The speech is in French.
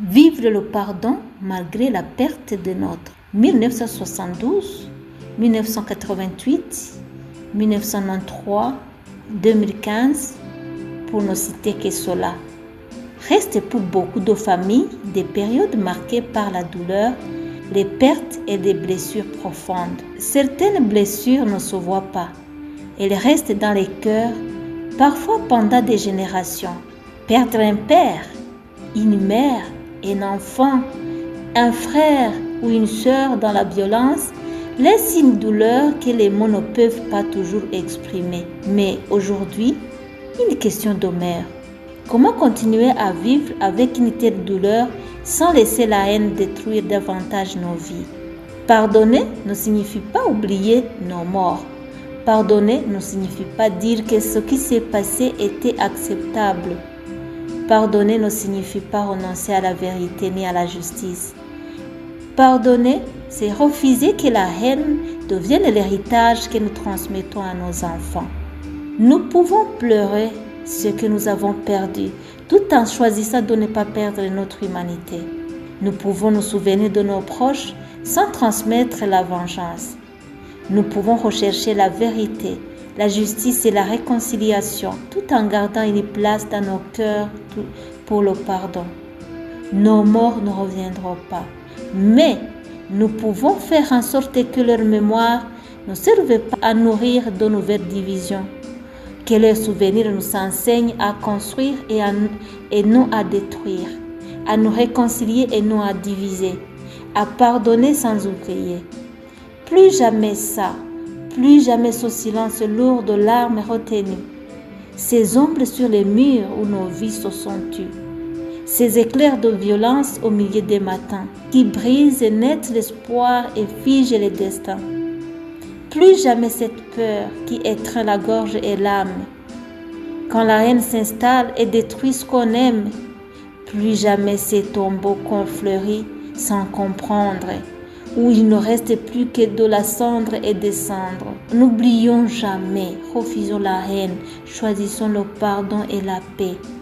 Vivre le pardon malgré la perte de notre 1972, 1988, 1993, 2015, pour ne citer que cela. Restent pour beaucoup de familles des périodes marquées par la douleur, les pertes et des blessures profondes. Certaines blessures ne se voient pas. Elles restent dans les cœurs, parfois pendant des générations. Perdre un père, une mère, un enfant, un frère ou une sœur dans la violence laisse une douleur que les mots ne peuvent pas toujours exprimer. Mais aujourd'hui, une question demeure. Comment continuer à vivre avec une telle douleur sans laisser la haine détruire davantage nos vies? Pardonner ne signifie pas oublier nos morts. Pardonner ne signifie pas dire que ce qui s'est passé était acceptable. Pardonner ne signifie pas renoncer à la vérité ni à la justice. Pardonner, c'est refuser que la haine devienne l'héritage que nous transmettons à nos enfants. Nous pouvons pleurer ce que nous avons perdu, tout en choisissant de ne pas perdre notre humanité. Nous pouvons nous souvenir de nos proches sans transmettre la vengeance. Nous pouvons rechercher la vérité, la justice et la réconciliation, tout en gardant une place dans nos cœurs pour le pardon. Nos morts ne reviendront pas, mais nous pouvons faire en sorte que leur mémoire ne serve pas à nourrir de nouvelles divisions. Que leurs souvenirs nous enseignent à construire et non à détruire, à nous réconcilier et non à diviser, à pardonner sans oublier. Plus jamais ça, plus jamais ce silence lourd de larmes retenues, ces ombres sur les murs où nos vies se sont tues, ces éclairs de violence au milieu des matins qui brisent net l'espoir et figent les destins. Plus jamais cette peur qui étreint la gorge et l'âme. Quand la haine s'installe et détruit ce qu'on aime, plus jamais ces tombeaux qu'on fleurit sans comprendre, où il ne reste plus que de la cendre et des cendres. N'oublions jamais, refusons la haine, choisissons le pardon et la paix.